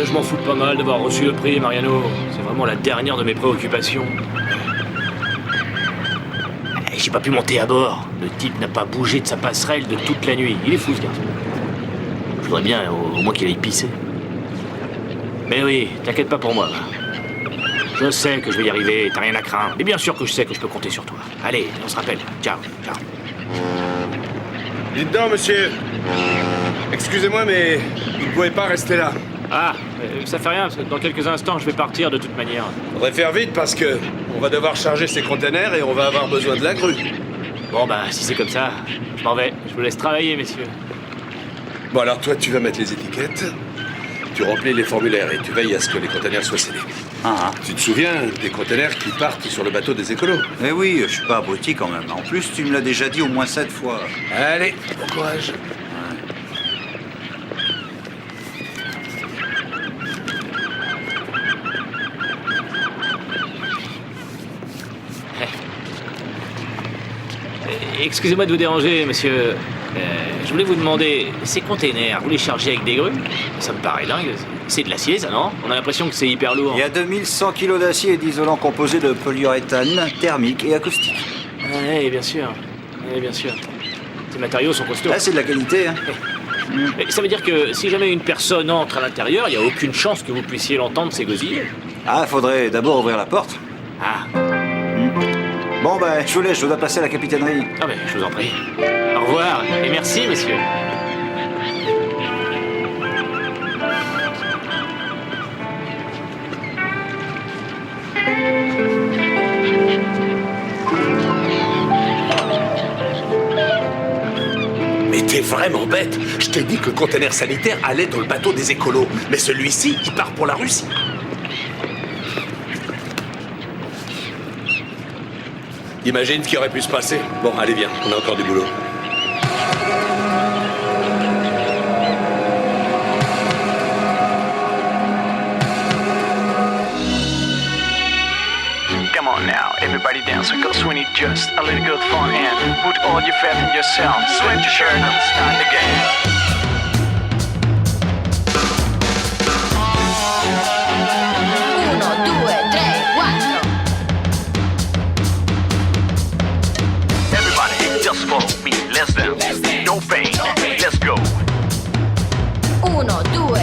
je m'en fous pas mal d'avoir reçu le prix, Mariano. C'est vraiment la dernière de mes préoccupations. J'ai pas pu monter à bord. Le type n'a pas bougé de sa passerelle de toute la nuit. Il est fou, ce garçon. Je voudrais bien, au moins qu'il aille pisser. Mais oui, t'inquiète pas pour moi. Je sais que je vais y arriver, t'as rien à craindre. Et bien sûr que je sais que je peux compter sur toi. Allez, on se rappelle. Ciao, ciao. Dites donc, monsieur. Excusez-moi, mais vous ne pouvez pas rester là. Ah, ça fait rien, parce que dans quelques instants, je vais partir de toute manière. Faudrait faire vite parce que on va devoir charger ces containers et on va avoir besoin de la grue. Bon, bah, si c'est comme ça, je m'en vais. Je vous laisse travailler, messieurs. Bon, alors toi, tu vas mettre les étiquettes, tu remplis les formulaires et tu veilles à ce que les containers soient scellés. Tu te souviens des containers qui partent sur le bateau des écolos? Eh oui, je suis pas abruti quand même. En plus, tu me l'as déjà dit au moins 7 fois. Allez, bon courage. Excusez-moi de vous déranger, monsieur. Je voulais vous demander, ces containers, vous les chargez avec des grues? Ça me paraît dingue. C'est de l'acier, ça, non? On a l'impression que c'est hyper lourd. Il y a 2100 kilos d'acier et d'isolant composé de polyuréthane, thermique et acoustique. Oui, bien sûr. Oui, bien sûr. Ces matériaux sont costauds. Là, c'est de la qualité, hein. Mais ça veut dire que si jamais une personne entre à l'intérieur, il n'y a aucune chance que vous puissiez l'entendre s'égosiller. Ah, faudrait d'abord ouvrir la porte. Ah. Bon, ben, je vous laisse, je dois passer à la capitainerie. Ah ben, je vous en prie. Au revoir et merci, messieurs. Mais t'es vraiment bête. Je t'ai dit que le conteneur sanitaire allait dans le bateau des écolos. Mais celui-ci, il part pour la Russie. Imagine ce qui aurait pu se passer. Bon, allez, viens, on a encore du boulot. Come on now, everybody dance because we need just a little good fun and put all your faith in yourself. Sweat your shirt and start the game. Just follow me, let's dance. No pain, let's go. 1, 2.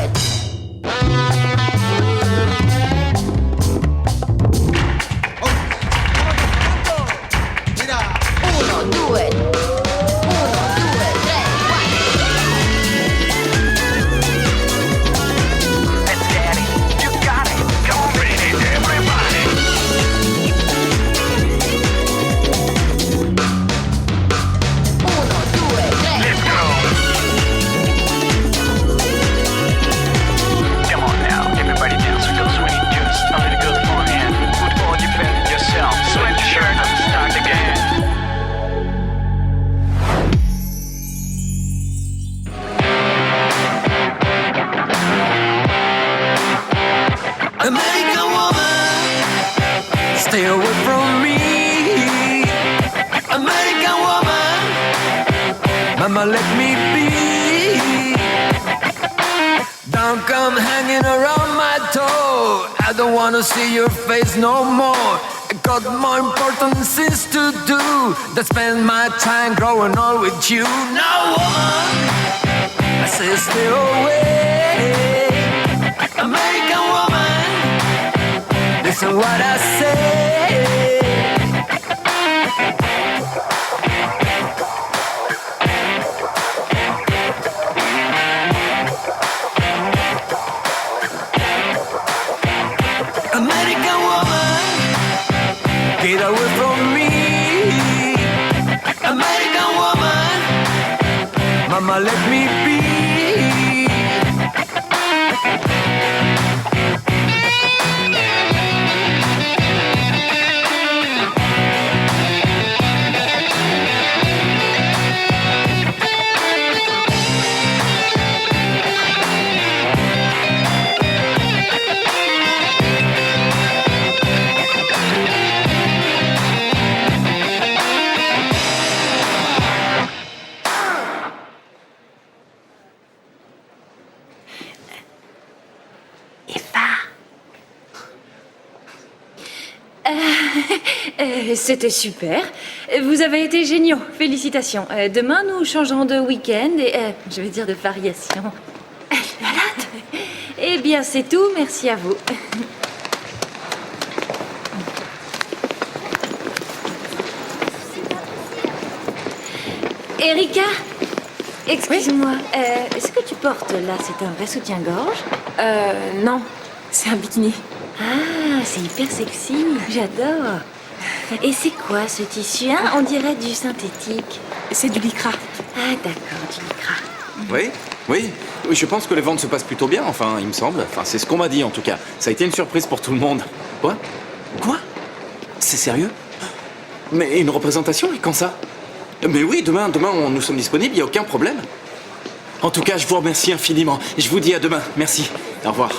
Let's get it, you got it. Come on, bring it, everybody. 1, 2, 3. Let's go. Come on now, everybody dance because we need just a little good fun and put all your faith in yourself. Sweat your shirt and start the game. American woman, stay away from me. American woman, mama let me be. Don't come hanging around my toe. I don't wanna see your face no more. I got more important things to do than spend my time growing old with you. No woman, I say stay away. American woman, listen what I say. American woman, get away from me. American woman, mama let me be. C'était super. Vous avez été géniaux. Félicitations. Demain, nous changeons de week-end et... je veux dire de variation. Elle est malade. Eh bien, c'est tout. Merci à vous. Erika, excuse-moi. Ce que tu portes là, c'est un vrai soutien-gorge? Non. C'est un bikini. Ah, c'est hyper sexy. J'adore. Et c'est quoi ce tissu, hein? On dirait du synthétique. C'est du lycra. Ah, d'accord, du lycra. Oui, je pense que les ventes se passent plutôt bien, enfin, il me semble. Enfin, c'est ce qu'on m'a dit en tout cas. Ça a été une surprise pour tout le monde. Quoi? C'est sérieux? Mais une représentation, et quand ça? Mais oui, demain, nous sommes disponibles, il n'y a aucun problème. En tout cas, je vous remercie infiniment. Je vous dis à demain. Merci. Au revoir.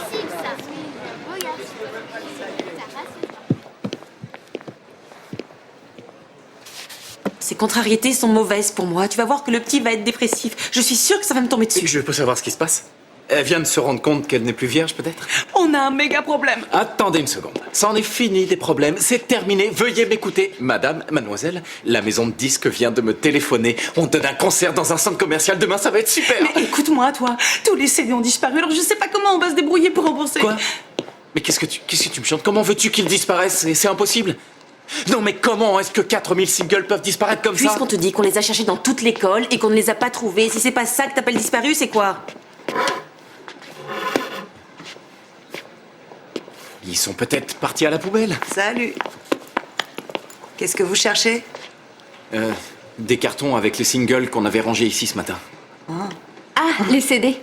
Ces contrariétés sont mauvaises pour moi. Tu vas voir que le petit va être dépressif. Je suis sûre que ça va me tomber dessus. Je peux savoir ce qui se passe? Elle vient de se rendre compte qu'elle n'est plus vierge, peut-être? On a un méga problème. Attendez une seconde. Ça en est fini des problèmes. C'est terminé. Veuillez m'écouter. Mademoiselle, la maison de disques vient de me téléphoner. On donne un concert dans un centre commercial. Demain, ça va être super. Mais écoute-moi, toi. Tous les CD ont disparu, alors je sais pas comment on va se débrouiller pour rembourser. Quoi? Mais qu'est-ce que tu me chantes? Comment veux-tu qu'ils disparaissent? C'est impossible. Non, mais comment est-ce que 4000 singles peuvent disparaître comme ça? Puisqu'on te dit qu'on les a cherchés dans toute l'école et qu'on ne les a pas trouvés, si c'est pas ça que t'appelles disparu, c'est quoi? Ils sont peut-être partis à la poubelle. Salut. Qu'est-ce que vous cherchez? Des cartons avec les singles qu'on avait rangés ici ce matin. Ah, les CD.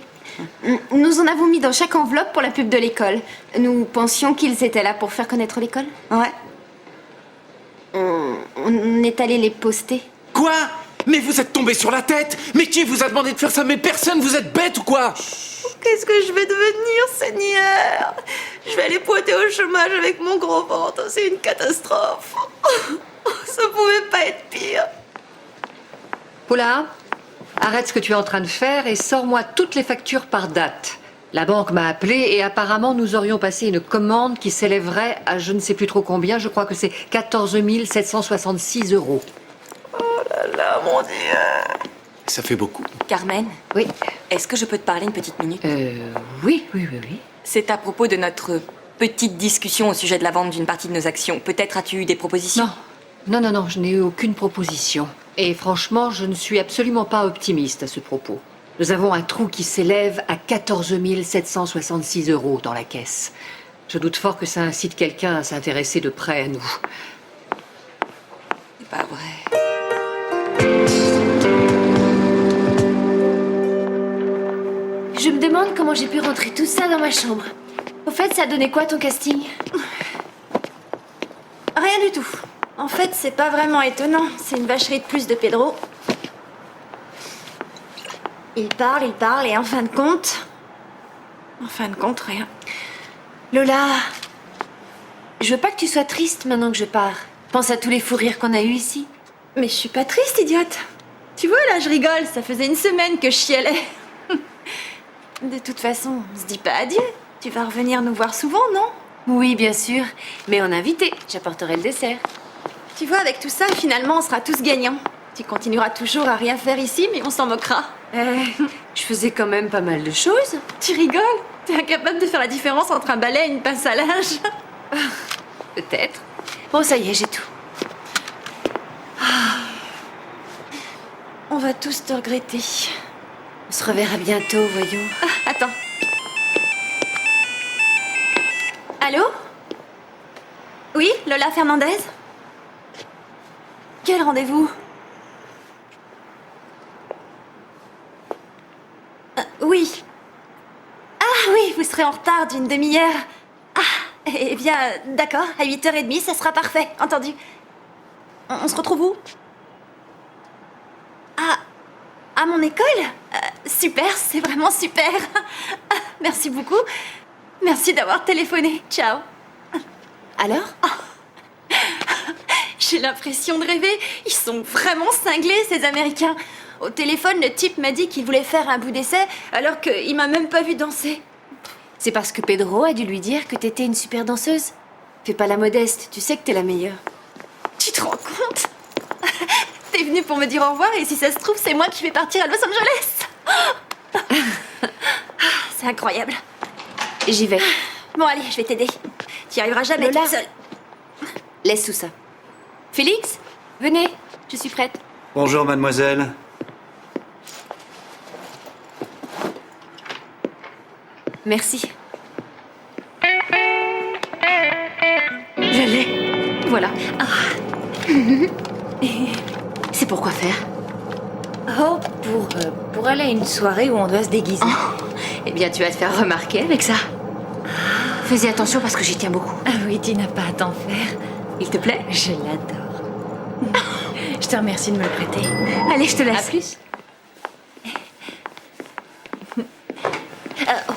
Nous en avons mis dans chaque enveloppe pour la pub de l'école. Nous pensions qu'ils étaient là pour faire connaître l'école. Ouais. On est allé les poster. Quoi? Mais vous êtes tombé sur la tête? Mais qui vous a demandé de faire ça? Mais personne, vous êtes bête ou quoi? Qu'est-ce que je vais devenir, Seigneur? Je vais aller pointer au chômage avec mon gros ventre. C'est une catastrophe. Ça pouvait pas être pire. Paula, arrête ce que tu es en train de faire et sors-moi toutes les factures par date. La banque m'a appelé et apparemment nous aurions passé une commande qui s'élèverait à je ne sais plus trop combien, je crois que c'est 14 766 €. Oh là là, mon Dieu. Ça fait beaucoup. Carmen? Oui. Est-ce que je peux te parler une petite minute? Oui. C'est à propos de notre petite discussion au sujet de la vente d'une partie de nos actions. Peut-être as-tu eu des propositions? Non, je n'ai eu aucune proposition. Et franchement, je ne suis absolument pas optimiste à ce propos. Nous avons un trou qui s'élève à 14 766 € dans la caisse. Je doute fort que ça incite quelqu'un à s'intéresser de près à nous. C'est pas vrai. Je me demande comment j'ai pu rentrer tout ça dans ma chambre. Au fait, ça donnait quoi ton casting? Rien du tout. En fait, c'est pas vraiment étonnant. C'est une vacherie de plus de Pedro. Il parle, et en fin de compte, rien. Lola, je veux pas que tu sois triste maintenant que je pars. Pense à tous les fous rires qu'on a eus ici. Mais je suis pas triste, idiote. Tu vois, là, je rigole. Ça faisait une semaine que je chialais. De toute façon, on se dit pas adieu. Tu vas revenir nous voir souvent, non? Oui, bien sûr. Mais en invité, j'apporterai le dessert. Tu vois, avec tout ça, finalement, on sera tous gagnants. Tu continueras toujours à rien faire ici, mais on s'en moquera. Je faisais quand même pas mal de choses. Tu rigoles? T'es incapable de faire la différence entre un balai et une pince à linge. Peut-être. Bon, ça y est, j'ai tout. On va tous te regretter. On se reverra bientôt, voyons. Attends. Allô? Oui, Lola Fernandez? Quel rendez-vous? Oui. Ah oui, vous serez en retard d'une demi-heure. Ah, eh bien, d'accord, à 8h30, ça sera parfait, entendu. On se retrouve où? À mon école? Super, c'est vraiment super. Merci beaucoup. Merci d'avoir téléphoné. Ciao. Alors? J'ai l'impression de rêver. Ils sont vraiment cinglés, ces Américains. Au téléphone, le type m'a dit qu'il voulait faire un bout d'essai, alors qu'il m'a même pas vu danser. C'est parce que Pedro a dû lui dire que t'étais une super danseuse. Fais pas la modeste, tu sais que t'es la meilleure. Tu te rends compte? T'es venu pour me dire au revoir et si ça se trouve, c'est moi qui vais partir à Los Angeles. C'est incroyable. J'y vais. Bon, allez, je vais t'aider. Tu y arriveras jamais Lola. toute seule. Laisse tout ça. Félix, venez, je suis prête. Bonjour, mademoiselle. Merci. Je l'ai. Voilà. C'est pour quoi faire? Oh, pour aller à une soirée où on doit se déguiser. Eh bien, tu vas te faire remarquer avec ça. Fais-y attention parce que j'y tiens beaucoup. Ah oui, tu n'as pas à t'en faire. Il te plaît? Je l'adore. Je te remercie de me le prêter. Allez, je te laisse. À plus. Oh.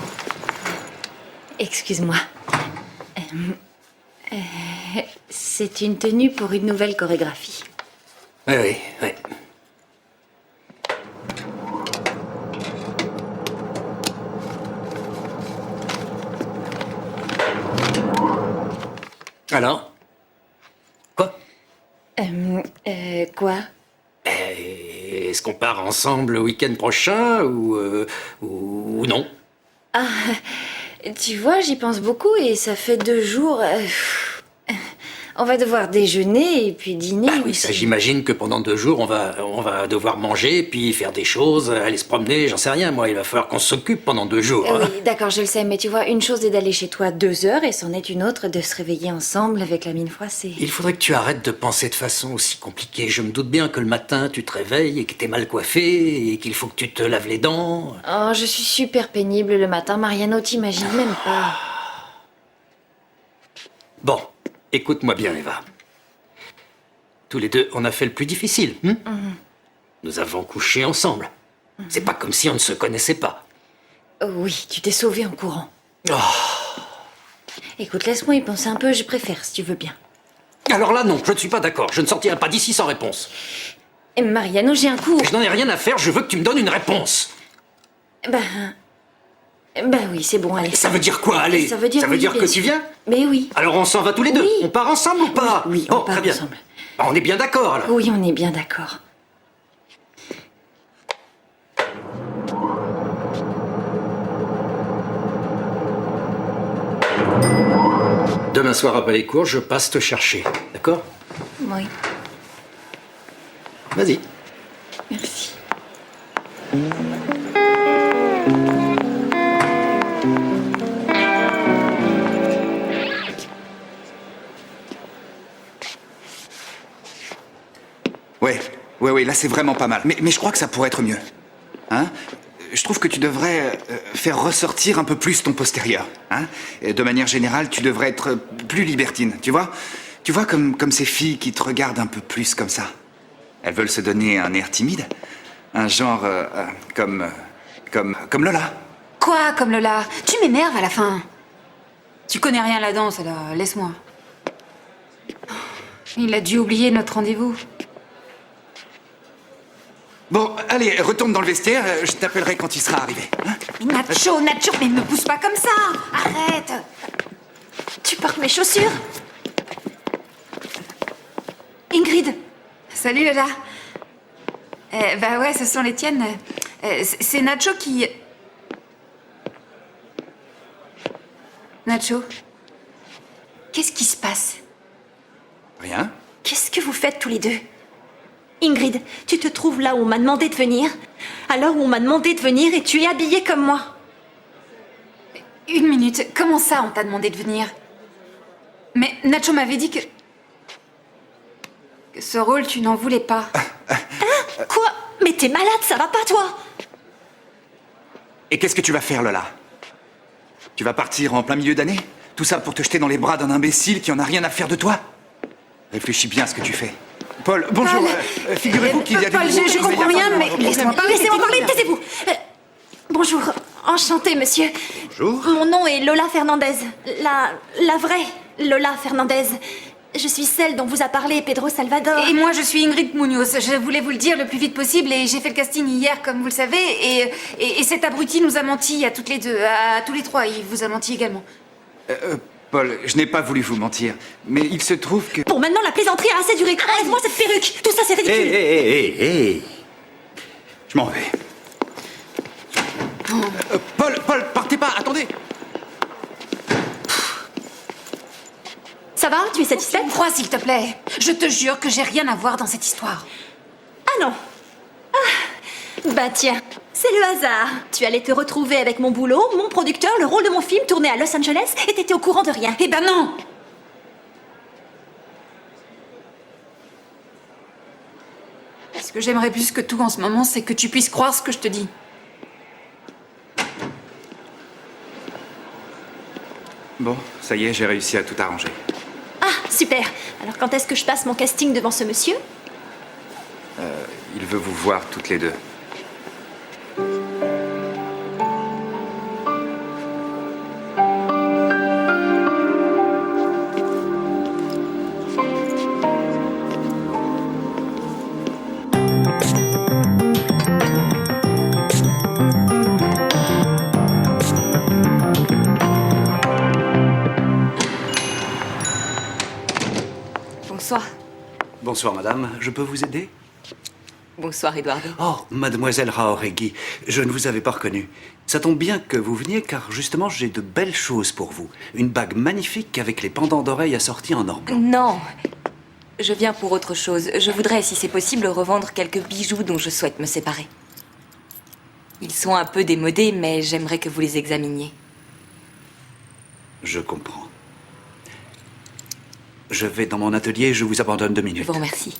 Excuse-moi. C'est une tenue pour une nouvelle chorégraphie. Oui. Alors? Quoi? Quoi? Est-ce qu'on part ensemble le week-end prochain ou non? Ah, tu vois, j'y pense beaucoup et ça fait 2 jours. On va devoir déjeuner et puis dîner. Ah oui, ça j'imagine que pendant 2 jours, on va devoir manger, puis faire des choses, aller se promener, j'en sais rien, moi. Il va falloir qu'on s'occupe pendant 2 jours. Hein. Oui, d'accord, je le sais, mais tu vois, une chose est d'aller chez toi 2 heures et c'en est une autre de se réveiller ensemble avec la mine froissée. Il faudrait que tu arrêtes de penser de façon aussi compliquée. Je me doute bien que le matin, tu te réveilles et que t'es mal coiffé et qu'il faut que tu te laves les dents. Oh, je suis super pénible le matin, Mariano, t'imagines même pas. Bon, écoute-moi bien, Eva. Tous les deux, on a fait le plus difficile. Nous avons couché ensemble. C'est pas comme si on ne se connaissait pas. Oui, tu t'es sauvé en courant. Oh. Écoute, laisse-moi y penser un peu, je préfère, si tu veux bien. Alors là, non, je ne suis pas d'accord. Je ne sortirai pas d'ici sans réponse. Et Mariano, j'ai un cours. Je n'en ai rien à faire, je veux que tu me donnes une réponse. Ben oui, c'est bon, allez. Ça veut dire quoi, allez? Ça veut dire oui, que bien tu sûr. viens? Mais oui. Alors on s'en va tous les deux? Oui. On part ensemble ou pas? Oui, Oh, on part très bien. ensemble. Bah, on est bien d'accord, alors. Oui, on est bien d'accord. Demain soir après les cours, je passe te chercher, d'accord? Oui, Vas-y. merci. Ouais, là c'est vraiment pas mal. Mais je crois que ça pourrait être mieux. Hein? Je trouve que tu devrais faire ressortir un peu plus ton postérieur. Hein? Et de manière générale, tu devrais être plus libertine, tu vois? Tu vois, comme ces filles qui te regardent un peu plus comme ça. Elles veulent se donner un air timide. Un genre comme Lola. Quoi, comme Lola? Tu m'énerves à la fin. Tu connais rien à la danse, alors laisse-moi. Il a dû oublier notre rendez-vous. Bon, allez, retourne dans le vestiaire, je t'appellerai quand il sera arrivé. Hein? Mais Nacho, mais ne me pousse pas comme ça. Arrête. Tu portes mes chaussures? Ingrid. Salut Lola. Bah ouais, ce sont les tiennes. C'est Nacho qui... Nacho, qu'est-ce qui se passe? Rien. Qu'est-ce que vous faites tous les deux? Ingrid, tu te trouves là où on m'a demandé de venir? À l'heure où on m'a demandé de venir et tu es habillée comme moi. Une minute, comment ça on t'a demandé de venir? Mais Nacho m'avait dit que ce rôle, tu n'en voulais pas. Hein? Quoi? Mais t'es malade, ça va pas toi? Et qu'est-ce que tu vas faire, Lola? Tu vas partir en plein milieu d'année? Tout ça pour te jeter dans les bras d'un imbécile qui en a rien à faire de toi? Réfléchis bien à ce que tu fais. Paul, bonjour. Figurez-vous qu'il y a Paul, je comprends rien, mais laisse-moi parler. Laissez-moi parler, taisez-vous. Bonjour, enchantée, monsieur. Bonjour. Mon nom est Lola Fernandez. La vraie Lola Fernandez. Je suis celle dont vous a parlé Pedro Salvador. Et moi, je suis Ingrid Munoz. Je voulais vous le dire le plus vite possible et j'ai fait le casting hier, comme vous le savez. Et cet abruti nous a menti à toutes les deux, à tous les trois. Il vous a menti également. Paul, je n'ai pas voulu vous mentir, mais il se trouve que... Bon, maintenant, la plaisanterie a assez duré. Enlève-moi cette perruque. Tout ça, c'est ridicule. Hé, je m'en vais. Paul, partez pas, attendez. Ça va? Tu es satisfaite? Crois, s'il te plaît. Je te jure que j'ai rien à voir dans cette histoire. Ah non. Bah tiens, c'est le hasard. Tu allais te retrouver avec mon boulot, mon producteur, le rôle de mon film tourné à Los Angeles, et t'étais au courant de rien. Eh ben non! Ce que j'aimerais plus que tout en ce moment, c'est que tu puisses croire ce que je te dis. Bon, ça y est, j'ai réussi à tout arranger. Ah, super. Alors quand est-ce que je passe mon casting devant ce monsieur? Il veut vous voir toutes les deux. Bonsoir. Bonsoir, madame. Je peux vous aider? Bonsoir, Eduardo. Oh, mademoiselle Jauregui, je ne vous avais pas reconnue. Ça tombe bien que vous veniez, car justement, j'ai de belles choses pour vous. Une bague magnifique avec les pendants d'oreilles assortis en or blanc. Non. Je viens pour autre chose. Je voudrais, si c'est possible, revendre quelques bijoux dont je souhaite me séparer. Ils sont un peu démodés, mais j'aimerais que vous les examiniez. Je comprends. Je vais dans mon atelier, je vous abandonne 2 minutes. Je vous remercie.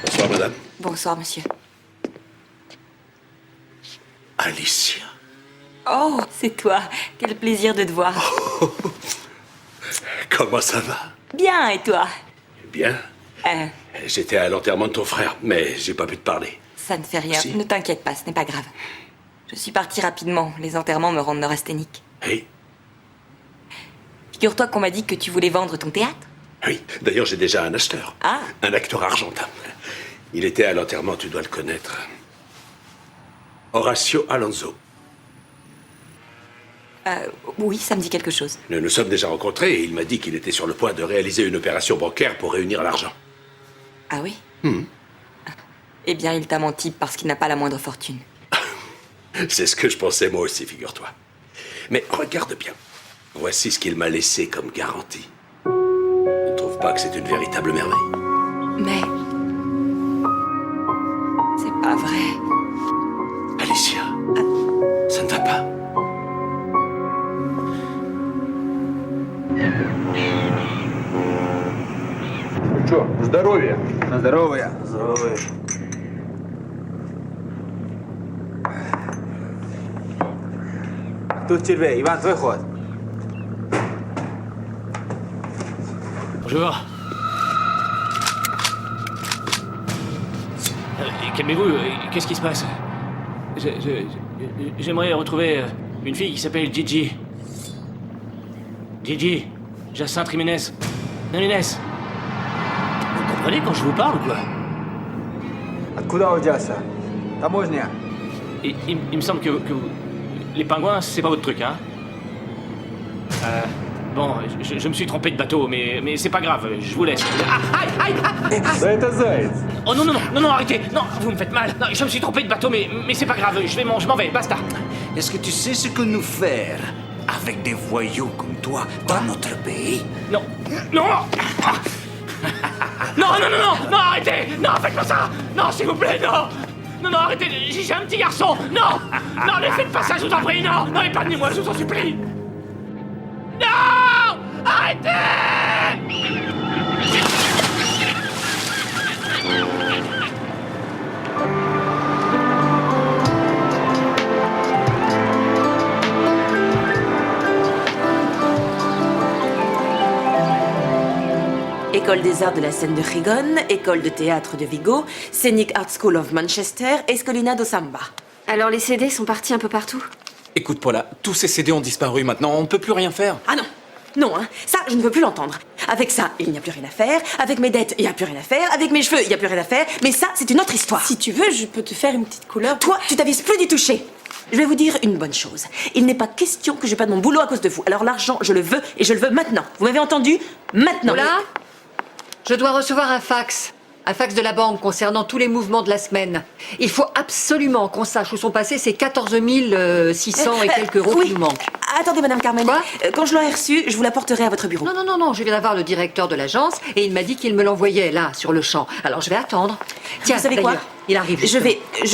Bonsoir, madame. Bonsoir, monsieur. Alicia. Oh, c'est toi. Quel plaisir de te voir. Comment ça va? Bien, et toi? Bien. J'étais à l'enterrement de ton frère, mais j'ai pas pu te parler. Ça ne fait rien. Si. Ne t'inquiète pas, ce n'est pas grave. Je suis partie rapidement. Les enterrements me rendent neurasthénique. Oui. Figure-toi qu'on m'a dit que tu voulais vendre ton théâtre. Oui. D'ailleurs, j'ai déjà un acheteur. Ah. Un acteur argentin. Il était à l'enterrement, tu dois le connaître. Horacio Alonso. Oui, ça me dit quelque chose. Nous nous sommes déjà rencontrés et il m'a dit qu'il était sur le point de réaliser une opération bancaire pour réunir l'argent. Ah oui? Eh bien, il t'a menti parce qu'il n'a pas la moindre fortune. C'est ce que je pensais moi aussi, figure-toi. Mais regarde bien. Voici ce qu'il m'a laissé comme garantie. Tu ne trouves pas que c'est une véritable merveille? Mais... c'est pas vrai. Alicia, ça ne va pas. Чё, здоровья. Здоровья. Здоровья. Тут тебе, Иван, твой ход. Bonjour. Calmez-vous, qu'est-ce qui se passe? J'aimerais retrouver une fille qui s'appelle Gigi. Gigi, Jacinthe Jiménez. Jiménez. Vous comprenez quand je vous parle ou quoi? Откуда удялся? Таможня. Il me semble que vous... Les pingouins, c'est pas votre truc, hein? Bon, je me suis trompé de bateau, mais c'est pas grave, je vous laisse. Ah, aïe, aïe, Да это заяц. Oh non, non, non, non, non, arrêtez! Non, vous me faites mal! Non, je me suis trompé de bateau, mais c'est pas grave, je m'en vais, basta! Est-ce que tu sais ce que nous faire avec des voyous comme toi dans notre pays? Non! Non! Non, non, non, non! Non, arrêtez! Non, faites pas ça! Non, s'il vous plaît, non! Non, non, arrêtez! J'ai un petit garçon! Non! Non, ne faites pas ça, je vous en prie! Non! Non, épargnez-moi, je vous en supplie! Non! Arrêtez! École des arts de la scène de Gijón, école de théâtre de Vigo, Scenic Art School of Manchester, Escolina do Samba. Alors les CD sont partis un peu partout? Écoute, Paula, tous ces CD ont disparu maintenant, on ne peut plus rien faire. Ah non! Non, hein, ça, je ne veux plus l'entendre. Avec ça, il n'y a plus rien à faire. Avec mes dettes, il n'y a plus rien à faire. Avec mes cheveux, il n'y a plus rien à faire. Mais ça, c'est une autre histoire. Si tu veux, je peux te faire une petite couleur. Toi, tu t'avises plus d'y toucher. Je vais vous dire une bonne chose. Il n'est pas question que je perde mon boulot à cause de vous. Alors l'argent, je le veux et je le veux maintenant. Vous m'avez entendu? Maintenant. Voilà. Je dois recevoir un fax. Un fax de la banque concernant tous les mouvements de la semaine. Il faut absolument qu'on sache où sont passés ces 14 600 et quelques euros oui. qui nous manquent. Attendez, Madame Carmen. Quoi? Quand je l'aurai reçu, je vous l'apporterai à votre bureau. Non, je viens d'avoir le directeur de l'agence et il m'a dit qu'il me l'envoyait là, sur le champ. Alors je vais attendre. Tiens, vous savez quoi? Il arrive. Je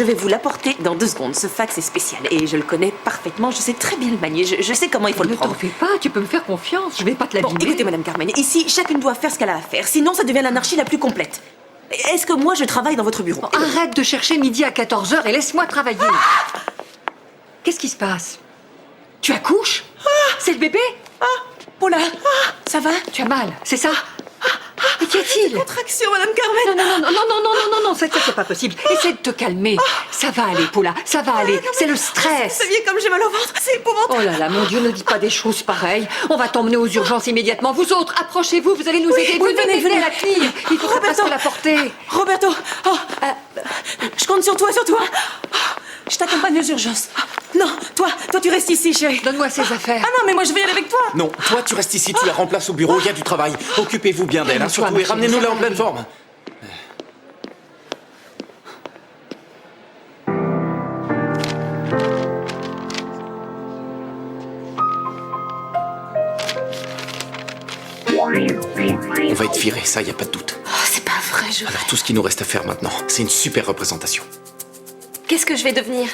vais vous l'apporter dans 2 secondes. Ce fax est spécial et je le connais parfaitement. Je sais très bien le manier. Je sais comment il faut le prendre. Ne t'en fais pas, tu peux me faire confiance. Je vais pas te l'abîmer. Bon, écoutez, Madame Carmen, ici, chacune doit faire ce qu'elle a à faire. Sinon, ça devient l'anarchie la plus complète. Est-ce que moi, je travaille dans votre bureau? Arrête de chercher midi à 14h et laisse-moi travailler. Qu'est-ce qui se passe? Tu accouches? C'est le bébé? Paula, ça va? Tu as mal, c'est ça? Mais qu'y a-t-il? Contraction, Madame Carmen. Non, c'est pas possible. Essaie de te calmer. Ça va aller, Paula, ça va aller. C'est le stress. Vous saviez comme j'ai mal au ventre, c'est épouvantable. Oh là là, mon Dieu, ne dis pas des choses pareilles. On va t'emmener aux urgences immédiatement. Vous autres, approchez-vous, vous allez nous aider. Venez à la clinique. Il faut presque la porter. Roberto, je compte sur toi, Je t'accompagne aux urgences. Non, toi, tu restes ici, chérie. Donne-moi ses affaires. Ah non, mais moi, je vais y aller avec toi. Non, toi, tu restes ici, tu la remplaces au bureau, il y a du travail. Occupez-vous bien d'elle, hein, surtout, et ramenez-nous-la en pleine forme. On va être virés, ça, y a pas de doute. Oh, c'est pas vrai, je... Alors tout ce qui nous reste à faire maintenant, c'est une super représentation. Qu'est-ce que je vais devenir?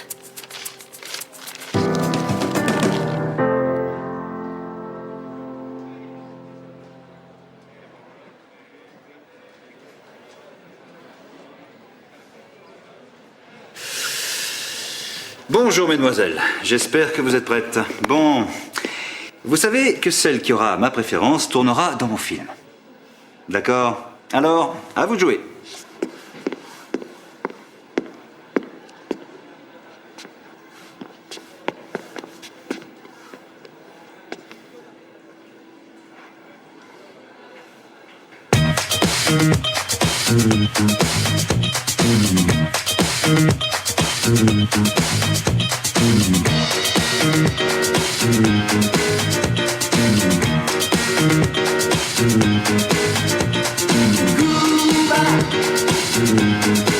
Bonjour mesdemoiselles, j'espère que vous êtes prêtes. Bon, vous savez que celle qui aura ma préférence tournera dans mon film. D'accord? Alors, à vous de jouer.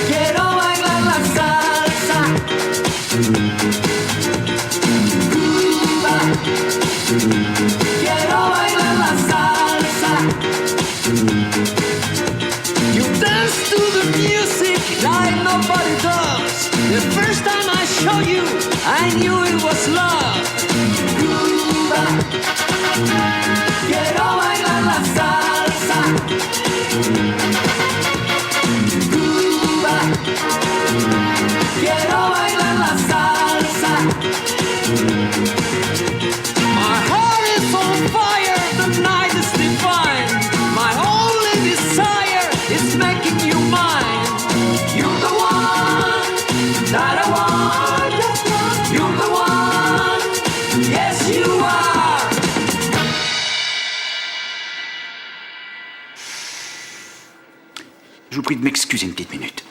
Quiero bailar la salsa. Cuba. Quiero bailar la salsa. You dance to the music like nobody does. The first time I saw you, I knew it was love. Cuba. Quiero bailar la salsa. Cuba. Quiero bailar la salsa. My heart is on fire, the night is divine. My only desire is making you mine. You're the one that I want. You're the one, yes you are. Je vous prie de m'excuser une petite minute.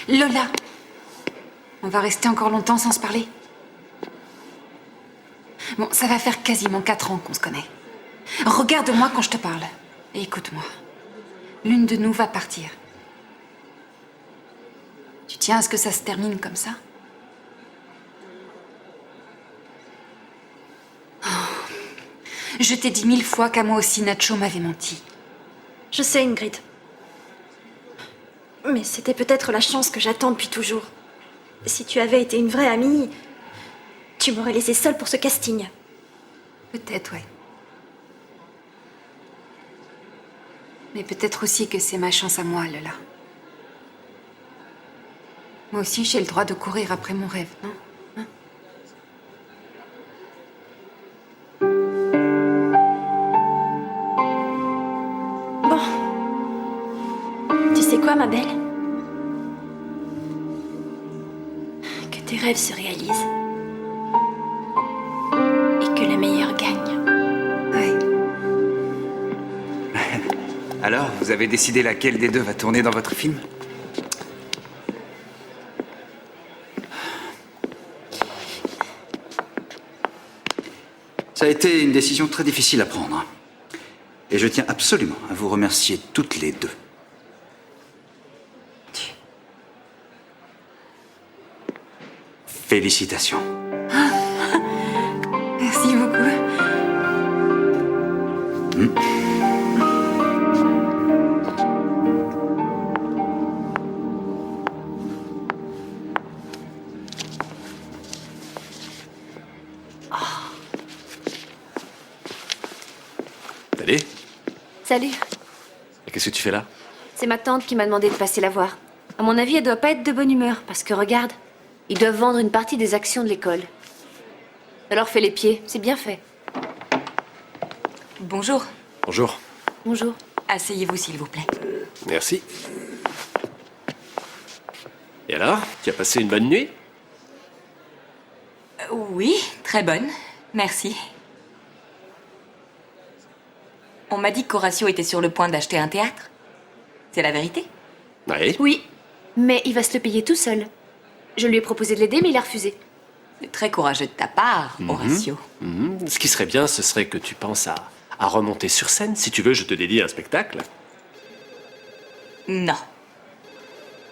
Lola, on va rester encore longtemps sans se parler? Bon, ça va faire quasiment 4 ans qu'on se connaît. Regarde-moi quand je te parle. Et écoute-moi. L'une de nous va partir. Tu tiens à ce que ça se termine comme ça? Oh. Je t'ai dit 1000 fois qu'à moi aussi Nacho m'avait menti. Je sais, Ingrid. Mais c'était peut-être la chance que j'attends depuis toujours. Si tu avais été une vraie amie, tu m'aurais laissée seule pour ce casting. Peut-être, ouais. Mais peut-être aussi que c'est ma chance à moi, Lola. Moi aussi, j'ai le droit de courir après mon rêve, non? Tu sais quoi, ma belle? Que tes rêves se réalisent. Et que le meilleur gagne. Alors, vous avez décidé laquelle des deux va tourner dans votre film? Ça a été une décision très difficile à prendre. Et je tiens absolument à vous remercier toutes les deux. Félicitations. Merci beaucoup. Salut. Salut. Et qu'est-ce que tu fais là? C'est ma tante qui m'a demandé de passer la voir. À mon avis, elle doit pas être de bonne humeur, parce que regarde, ils doivent vendre une partie des actions de l'école. Elle leur fait les pieds, c'est bien fait. Bonjour. Bonjour. Bonjour. Asseyez-vous, s'il vous plaît. Merci. Et alors, tu as passé une bonne nuit? Oui, très bonne. Merci. On m'a dit qu'Horatio était sur le point d'acheter un théâtre. C'est la vérité? Oui. Oui, mais il va se le payer tout seul. Je lui ai proposé de l'aider, mais il a refusé. C'est très courageux de ta part, Horatio. Ce qui serait bien, ce serait que tu penses à remonter sur scène. Si tu veux, je te dédie un spectacle. Non.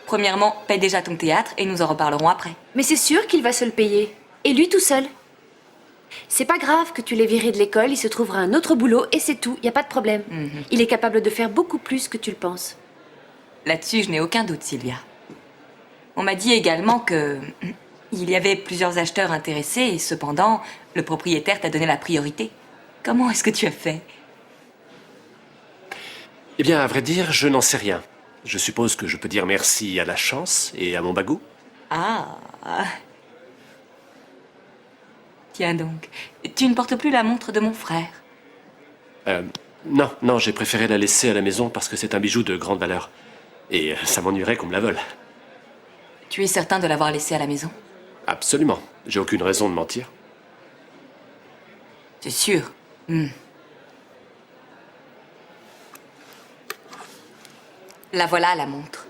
Premièrement, paie déjà ton théâtre et nous en reparlerons après. Mais c'est sûr qu'il va se le payer. Et lui tout seul. C'est pas grave que tu l'aies viré de l'école, il se trouvera un autre boulot et c'est tout, y a pas de problème. Il est capable de faire beaucoup plus que tu le penses. Là-dessus, je n'ai aucun doute, Sylvia. On m'a dit également que il y avait plusieurs acheteurs intéressés et cependant, le propriétaire t'a donné la priorité. Comment est-ce que tu as fait? Eh bien, à vrai dire, je n'en sais rien. Je suppose que je peux dire merci à la chance et à mon bagou. Ah. Tiens donc, tu ne portes plus la montre de mon frère. Non, j'ai préféré la laisser à la maison parce que c'est un bijou de grande valeur. Et ça m'ennuierait qu'on me la vole. Tu es certain de l'avoir laissée à la maison? Absolument. J'ai aucune raison de mentir. C'est sûr. La voilà, la montre.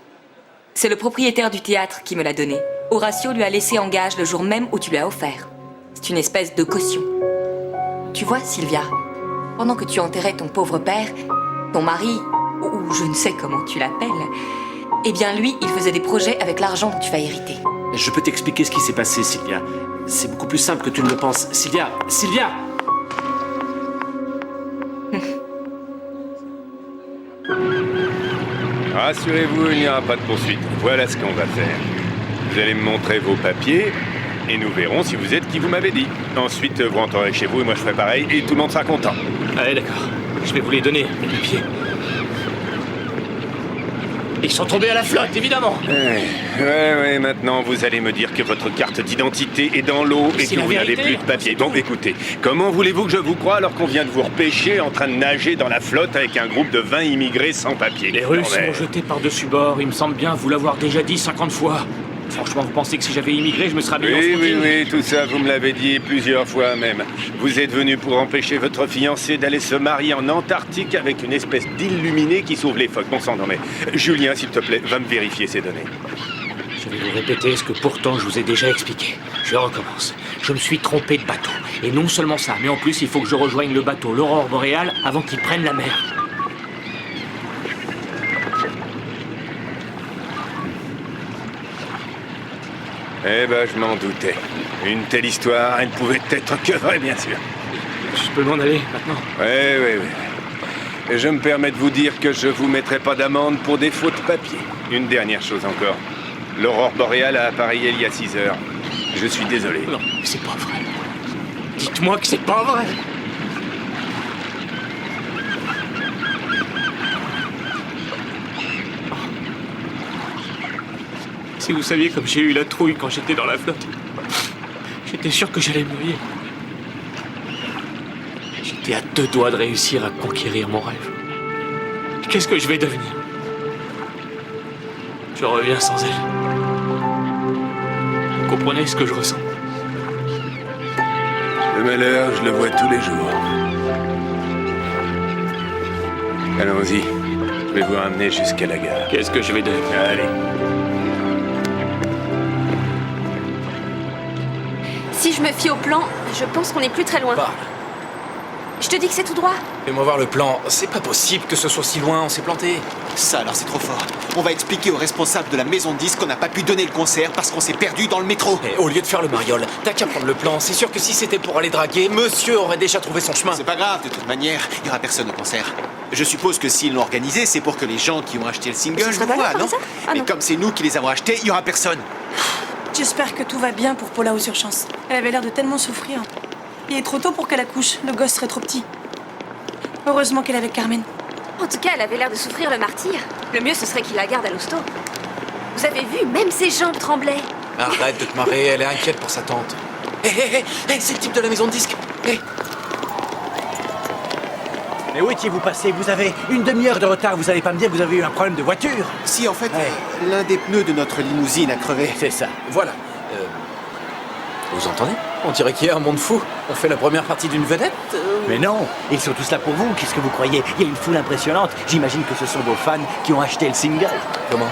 C'est le propriétaire du théâtre qui me l'a donnée. Horatio lui a laissé en gage le jour même où tu lui as offert. C'est une espèce de caution. Tu vois, Sylvia, pendant que tu enterrais ton pauvre père, ton mari, ou je ne sais comment tu l'appelles, eh bien lui, il faisait des projets avec l'argent dont tu vas hériter. Je peux t'expliquer ce qui s'est passé, Sylvia. C'est beaucoup plus simple que tu ne le penses. Sylvia! Rassurez-vous, il n'y aura pas de poursuite. Voilà ce qu'on va faire. Vous allez me montrer vos papiers et nous verrons si vous êtes qui vous m'avez dit. Ensuite, vous rentrerez chez vous et moi je ferai pareil et tout le monde sera content. Allez, d'accord. Je vais vous les donner, mes papiers. Ils sont tombés à la flotte, évidemment. Ouais, maintenant vous allez me dire que votre carte d'identité est dans l'eau et C'est que la vous n'avez vérité. plus de papier. Bon, écoutez, comment voulez-vous que je vous croie alors qu'on vient de vous repêcher en train de nager dans la flotte avec un groupe de 20 immigrés sans papier? Les Russes m'ont jeté par-dessus bord. Il me semble bien vous l'avoir déjà dit 50 fois. Franchement, vous pensez que si j'avais immigré, je me serais habillé en smoking? Oui, tout ça, vous me l'avez dit plusieurs fois même. Vous êtes venu pour empêcher votre fiancé d'aller se marier en Antarctique avec une espèce d'illuminé qui sauve les phoques. Bon sang, non mais... Julien, s'il te plaît, va me vérifier ces données. Je vais vous répéter ce que pourtant je vous ai déjà expliqué. Je recommence. Je me suis trompé de bateau. Et non seulement ça, mais en plus, il faut que je rejoigne le bateau l'Aurore Boréale avant qu'il prenne la mer. Eh ben, je m'en doutais. Une telle histoire, elle pouvait être que vraie, bien sûr. Je peux m'en aller, maintenant? Oui. Et je me permets de vous dire que je vous mettrai pas d'amende pour défaut de papier. Une dernière chose encore. L'Aurore Boréale a appareillé il y a 6 heures. Je suis désolé. Non, c'est pas vrai. Dites-moi que c'est pas vrai. Si vous saviez comme j'ai eu la trouille quand j'étais dans la flotte. J'étais sûr que j'allais me noyer. J'étais à 2 doigts de réussir à conquérir mon rêve. Qu'est-ce que je vais devenir? Je reviens sans elle. Vous comprenez ce que je ressens? Le malheur, je le vois tous les jours. Allons-y. Je vais vous ramener jusqu'à la gare. Qu'est-ce que je vais devenir? Allez. Si je me fie au plan, je pense qu'on est plus très loin. Je te dis que c'est tout droit. Fais-moi voir le plan. C'est pas possible que ce soit si loin, on s'est planté. Ça alors c'est trop fort. On va expliquer aux responsables de la maison de disques qu'on n'a pas pu donner le concert parce qu'on s'est perdu dans le métro. Et au lieu de faire le mariole, t'as qu'à prendre le plan. C'est sûr que si c'était pour aller draguer, monsieur aurait déjà trouvé son chemin. C'est pas grave, de toute manière, il y aura personne au concert. Je suppose que s'ils l'ont organisé, c'est pour que les gens qui ont acheté le single le voient, non? Mais comme c'est nous qui les avons achetés, il y aura personne. J'espère que tout va bien pour Paula aux urgences. Elle avait l'air de tellement souffrir. Il est trop tôt pour qu'elle accouche. Le gosse serait trop petit. Heureusement qu'elle est avec Carmen. En tout cas, elle avait l'air de souffrir le martyre. Le mieux, ce serait qu'il la garde à l'hosto. Vous avez vu, même ses jambes tremblaient. Arrête de te marrer, elle est inquiète pour sa tante. Hé, c'est le type de la maison de disques. Mais où étiez-vous passé? Vous avez une demi-heure de retard. Vous allez pas me dire que vous avez eu un problème de voiture? Si, en fait, l'un des pneus de notre limousine a crevé. C'est ça. Voilà. Vous entendez? On dirait qu'il y a un monde fou. On fait la première partie d'une vedette. Mais non, ils sont tous là pour vous. Qu'est-ce que vous croyez? Il y a une foule impressionnante. J'imagine que ce sont vos fans qui ont acheté le single. Comment?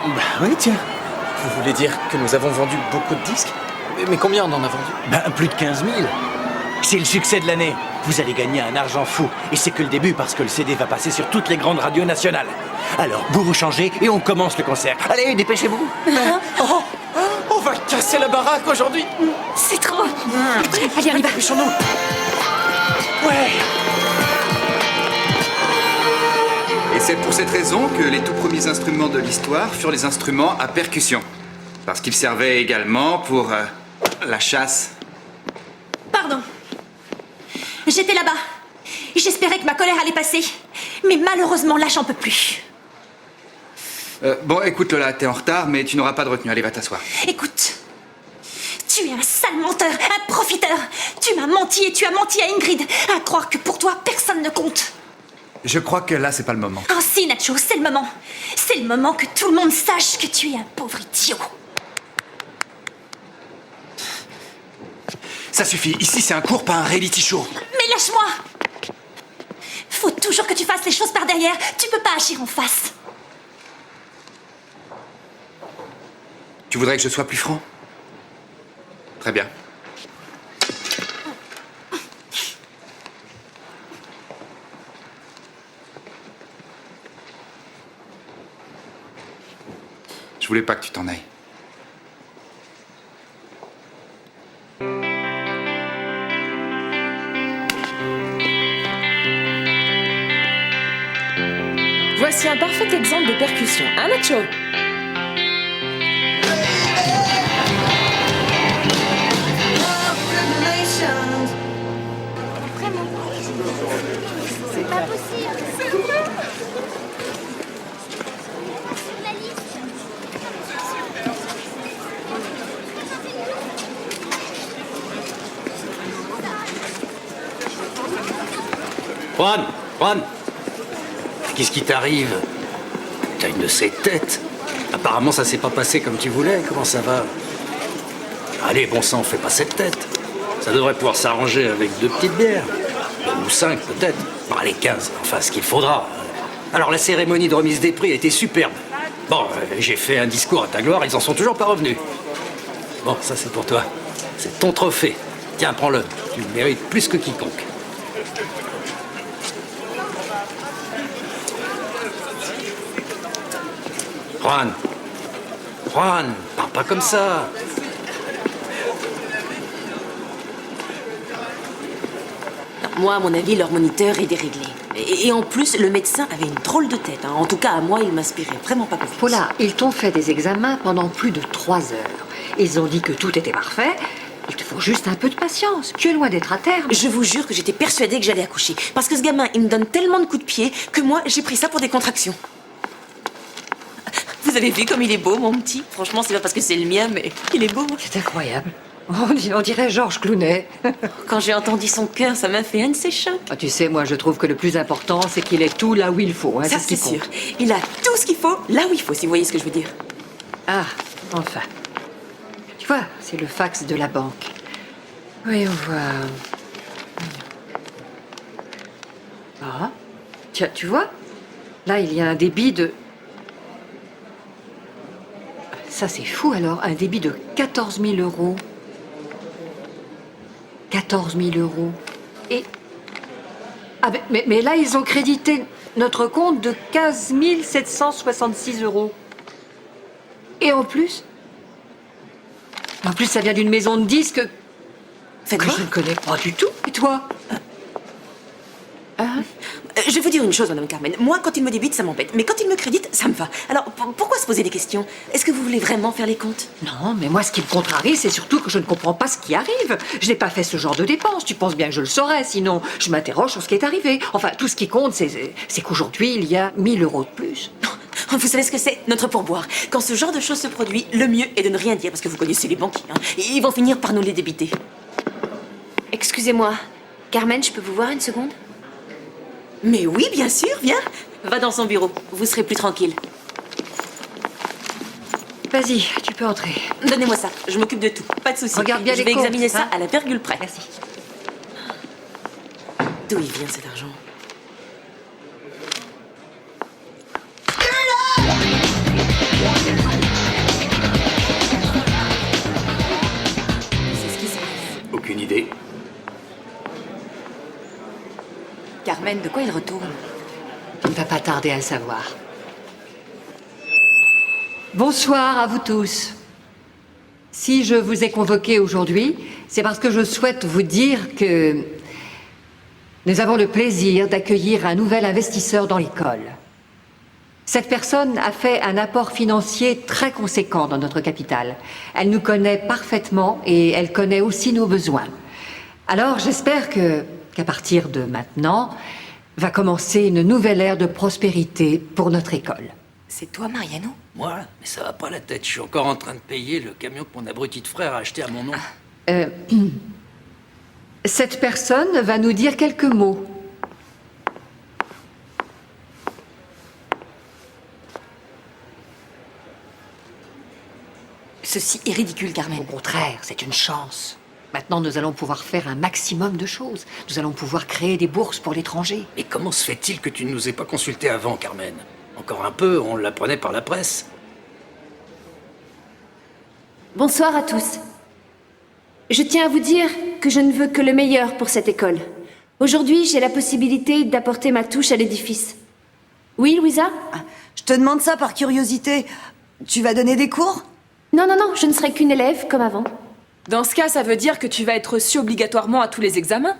Bah oui, tiens. Vous voulez dire que nous avons vendu beaucoup de disques? Mais combien on en a vendu? Ben, plus de 15 000. C'est le succès de l'année. Vous allez gagner un argent fou. Et c'est que le début parce que le CD va passer sur toutes les grandes radios nationales. Alors, vous vous changez et on commence le concert. Allez, dépêchez-vous. On va casser la baraque aujourd'hui. C'est trop. Allez, on y va. Dépêchons-nous. Ouais. Et c'est pour cette raison que les tout premiers instruments de l'histoire furent les instruments à percussion. Parce qu'ils servaient également pour la chasse. Pardon. J'étais là-bas. J'espérais que ma colère allait passer. Mais malheureusement, là, j'en peux plus. Bon, écoute Lola, t'es en retard, mais tu n'auras pas de retenue. Allez, va t'asseoir. Écoute. Tu es un sale menteur, un profiteur. Tu m'as menti et tu as menti à Ingrid. À croire que pour toi, personne ne compte. Je crois que là, c'est pas le moment. Oh si, Nacho, c'est le moment. C'est le moment que tout le monde sache que tu es un pauvre idiot. Ça suffit. Ici, c'est un cours, pas un reality show. Mais lâche-moi. Faut toujours que tu fasses les choses par derrière. Tu peux pas agir en face. Tu voudrais que je sois plus franc? Très bien. Je voulais pas que tu t'en ailles. Voici un parfait exemple de percussion, hein, Nacho? C'est pas possible. Juan, qu'est-ce qui t'arrive? T'as une de ces têtes. Apparemment, ça s'est pas passé comme tu voulais. Comment ça va? Allez, bon sang, fais pas cette tête. Ça devrait pouvoir s'arranger avec 2 petites bières. Ou 5 peut-être. Bon, allez, 15, enfin ce qu'il faudra. Alors la cérémonie de remise des prix a été superbe. Bon, j'ai fait un discours à ta gloire, ils en sont toujours pas revenus. Bon, ça c'est pour toi. C'est ton trophée. Tiens, prends-le. Tu le mérites plus que quiconque. Juan, parle pas comme ça. Moi, à mon avis, leur moniteur est déréglé. Et en plus, le médecin avait une drôle de tête. Hein. En tout cas, à moi, il m'inspirait vraiment pas confiance. Paula, ils t'ont fait des examens pendant plus de 3 heures. Ils ont dit que tout était parfait. Il te faut juste un peu de patience. Tu es loin d'être à terme. Je vous jure que j'étais persuadée que j'allais accoucher. Parce que ce gamin, il me donne tellement de coups de pied que moi, j'ai pris ça pour des contractions. Vous Vous avez vu comme il est beau, mon petit? Franchement, c'est pas parce que c'est le mien, mais il est beau. C'est incroyable. On dirait Georges Clooney. Quand j'ai entendu son cœur, ça m'a fait un de ses chocs. Ah, tu sais, moi, je trouve que le plus important, c'est qu'il ait tout là où il faut. Hein, Ça, ce qui c'est sûr. compte. Il a tout ce qu'il faut, là où il faut, si vous voyez ce que je veux dire. Ah, enfin. Tu vois, c'est le fax de la banque. Voyons voir. Ah, tiens, tu vois? Là, il y a un débit de... Ça, c'est fou, alors. Un débit de 14 000 euros. 14 000 euros. Et... Ah, mais là, ils ont crédité notre compte de 15 766 euros. Et en plus... En plus, ça vient d'une maison de disques que je ne connais pas du tout. Et toi? Je vais vous dire une chose, Madame Carmen. Moi, quand il me débite, ça m'embête. Mais quand il me crédite, ça me va. Alors, pourquoi se poser des questions? Est-ce que vous voulez vraiment faire les comptes? Non, mais moi, ce qui me contrarie, c'est surtout que je ne comprends pas ce qui arrive. Je n'ai pas fait ce genre de dépenses. Tu penses bien que je le saurais, sinon je m'interroge sur ce qui est arrivé. Enfin, tout ce qui compte, c'est qu'aujourd'hui, il y a 1000 euros de plus. Vous savez ce que c'est? Notre pourboire. Quand ce genre de choses se produit, le mieux est de ne rien dire, parce que vous connaissez les banquiers. Hein. Ils vont finir par nous les débiter. Excusez-moi. Carmen, je peux vous voir une seconde? Mais oui, bien sûr, viens. Va dans son bureau, vous serez plus tranquille. Vas-y, tu peux entrer. Donnez-moi ça, je m'occupe de tout, pas de soucis. Regarde bien je les vais comptes, examiner ça hein. à la virgule près. Merci. D'où il vient cet argent? C'est ce qui se passe. Aucune idée. Carmen, de quoi il retourne? Tu ne vas pas tarder à le savoir. Bonsoir à vous tous. Si je vous ai convoqué aujourd'hui, c'est parce que je souhaite vous dire que nous avons le plaisir d'accueillir un nouvel investisseur dans l'école. Cette personne a fait un apport financier très conséquent dans notre capitale. Elle nous connaît parfaitement et elle connaît aussi nos besoins. Alors j'espère qu'à partir de maintenant, va commencer une nouvelle ère de prospérité pour notre école. C'est toi, Mariano? Moi, mais ça va pas la tête. Je suis encore en train de payer le camion que mon abruti de frère a acheté à mon nom. Cette personne va nous dire quelques mots. Ceci est ridicule, Carmen. Au contraire, c'est une chance. Maintenant, nous allons pouvoir faire un maximum de choses. Nous allons pouvoir créer des bourses pour l'étranger. Et comment se fait-il que tu ne nous aies pas consultés avant, Carmen? Encore un peu, on l'apprenait par la presse. Bonsoir à tous. Je tiens à vous dire que je ne veux que le meilleur pour cette école. Aujourd'hui, j'ai la possibilité d'apporter ma touche à l'édifice. Oui, Louisa? Je te demande ça par curiosité. Tu vas donner des cours? Non, je ne serai qu'une élève comme avant. Dans ce cas, ça veut dire que tu vas être reçu obligatoirement à tous les examens?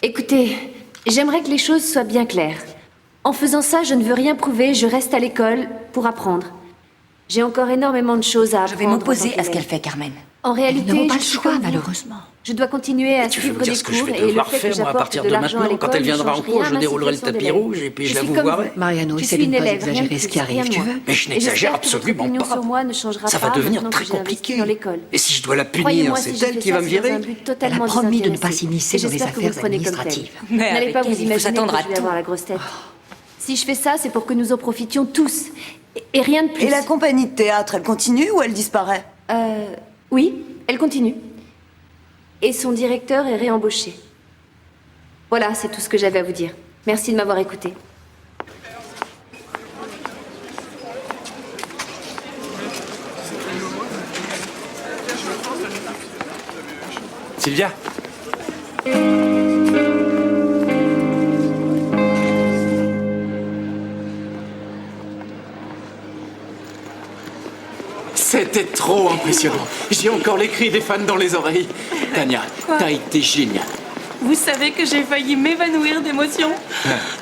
Écoutez, j'aimerais que les choses soient bien claires. En faisant ça, je ne veux rien prouver, je reste à l'école pour apprendre. J'ai encore énormément de choses à apprendre. Je vais m'opposer en tant à ce qu'élève. qu'elle fait, Carmen. En réalité, Elles n'auront pas je le suis choix, comme vous. malheureusement. Je dois continuer à Tu veux suivre me dire des ce que je cours vais et le devoir fait que faire, moi, à j'apporte partir de de l'argent à maintenant? Quand l'école elle viendra ne en change cours, rien je à ma déroulerai le situation tapis d'élève. rouge et puis je la suis vous comme voirai. vous. Mariano, Je essaie suis de une ne pas élève, rien exagérer de ce qui plus, arrive, rien de tu moins. veux? Mais je Et n'exagère j'espère que votre absolument opinion pas. sur moi ne changera Ça va pas devenir maintenant très que j'ai investi compliqué. dans l'école. Et si je dois la punir, Croyez-moi, c'est si je elle fais qui ça, va me c'est dans virer? un but Elle a totalement promis de ne pas désintéressé. s'immiscer Et dans les j'espère que vous affaires le prenez comme tel. administratives. Mais N'allez avec pas elle, vous il faut imaginer s'attendre que à je vais tout. avoir la grosse tête. Si je fais ça, c'est pour que nous en profitions tous. Et rien de plus. Et la compagnie de théâtre, elle continue ou elle disparaît? Oui, elle continue. Et son directeur est réembauché. Voilà, c'est tout ce que j'avais à vous dire. Merci de m'avoir écouté. Sylvia? C'était trop impressionnant. J'ai encore les cris des fans dans les oreilles. Tania, Quoi? t'as été génial. Vous savez que j'ai failli m'évanouir d'émotion?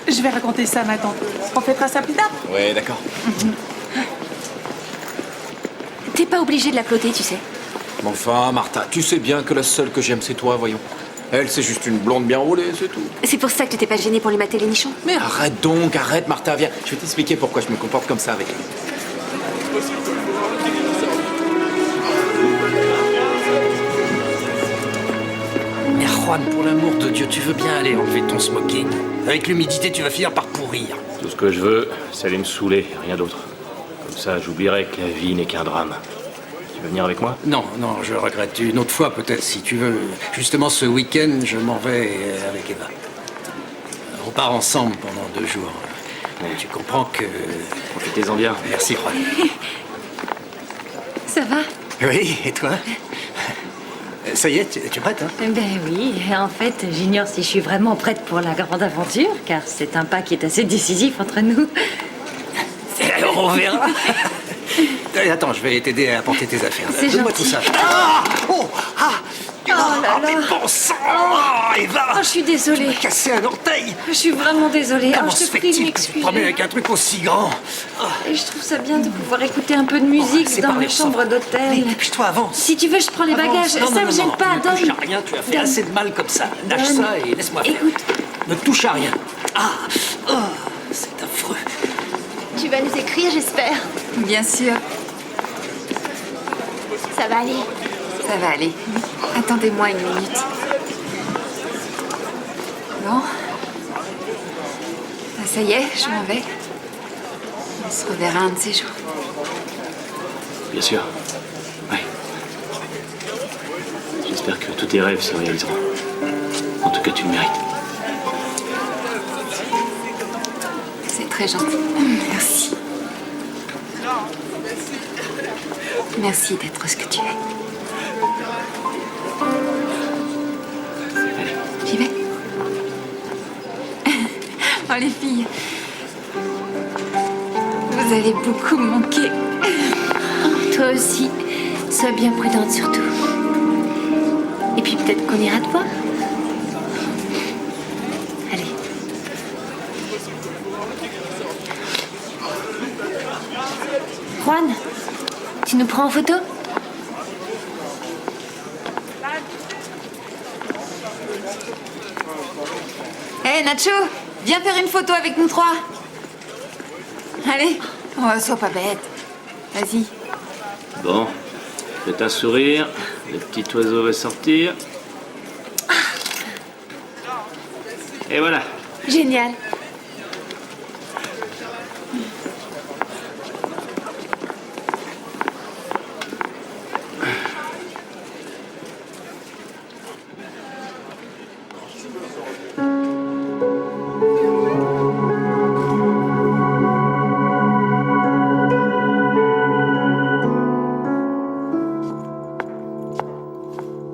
Je vais raconter ça à ma tante. On fêtera ça plus tard? Ouais, d'accord. T'es pas obligé de l'applaudir, tu sais. Mais enfin, Martha, tu sais bien que la seule que j'aime, c'est toi, voyons. Elle, c'est juste une blonde bien roulée, c'est tout. C'est pour ça que tu t'es pas gêné pour lui mater les nichons? Mais arrête donc, arrête, Martha, viens. Je vais t'expliquer pourquoi je me comporte comme ça avec elle. Mais Juan, pour l'amour de Dieu, tu veux bien aller enlever ton smoking? Avec l'humidité, tu vas finir par pourrir. Tout ce que je veux, c'est aller me saouler, rien d'autre. Comme ça, j'oublierai que la vie n'est qu'un drame. Tu veux venir avec moi? Non, non, je regrette. Une autre fois, peut-être, si tu veux. Justement, ce week-end, je m'en vais avec Eva. On part ensemble pendant 2 jours. Mais tu comprends que... Profitez-en bien. Merci, Juan. Ça va? Oui, et toi? Ça y est, tu es prête, hein? Ben oui, en fait, j'ignore si je suis vraiment prête pour la grande aventure, car c'est un pas qui est assez décisif entre nous. Alors, on verra. Attends, je vais t'aider à porter tes affaires. C'est Donne-moi gentil. tout ça. Ah! Oh! Ah! Oh là là. Mais bon sang! Oh, Eva! Oh, je suis désolée. Tu m'as cassé un orteil! Je suis vraiment désolée. Comment Oh, je se te prie de fait-il que tu te promènes avec m'excuser. un truc aussi grand? Et je trouve ça bien de pouvoir écouter un peu de musique c'est dans par ma les chambre d'hôtel. Dépêche-toi, avance! Si tu veux, je prends les Avance. bagages. Non, Ça non, me non, gêne non, pas. ne Donne. touche à rien, tu as fait Donne. assez de mal comme ça. Lâche Donne. ça et laisse-moi faire. Écoute. Ne touche à rien. Ah! Oh, c'est affreux. Tu vas nous écrire, j'espère. Bien sûr. Ça va aller. Ça va aller. Attendez-moi une minute. Bon. Ah, ça y est, je m'en vais. On se reverra un de ces jours. Bien sûr. Ouais. J'espère que tous tes rêves se réaliseront. En tout cas, tu le mérites. C'est très gentil. Merci. Merci d'être ce que tu es. J'y vais. Oh les filles. Vous allez beaucoup me manquer. Toi aussi. Sois bien prudente surtout. Et puis peut-être qu'on ira te voir. Allez. Juan, tu nous prends en photo? Hé Nacho, viens faire une photo avec nous 3. Allez, oh, sois pas bête. Vas-y. Bon, fais un sourire. Le petit oiseau va sortir. Et voilà. Génial.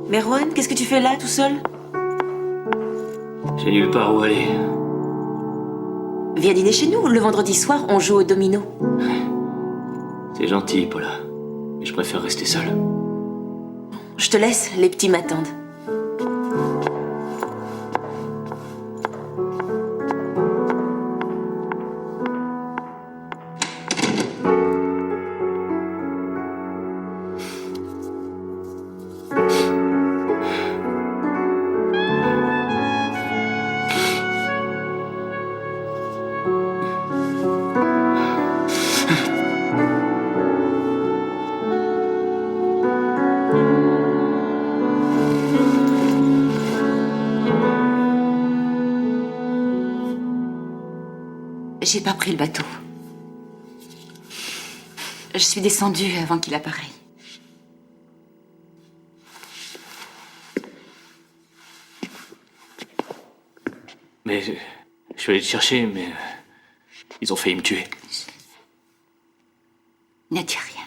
Mais Juan, qu'est-ce que tu fais là, tout seul? J'ai nulle part où aller. Viens dîner chez nous. Le vendredi soir, on joue au domino. C'est gentil, Paula. Mais je préfère rester seul. Je te laisse, les petits m'attendent. J'ai pas pris le bateau. Je suis descendue avant qu'il apparaisse. Mais je suis allé te chercher, mais ils ont failli me tuer. Ne dis rien.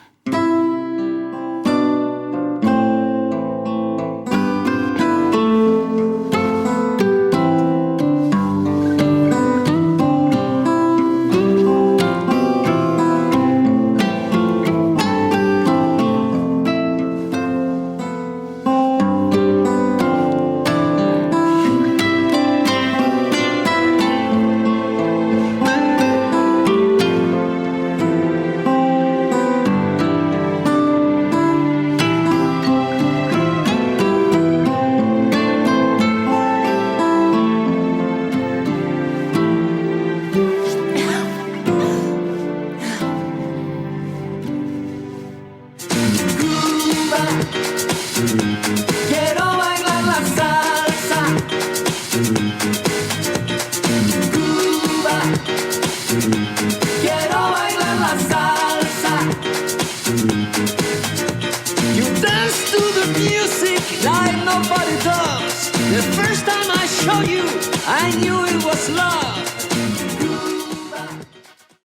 nobody does. The first time I saw you, I knew it was love.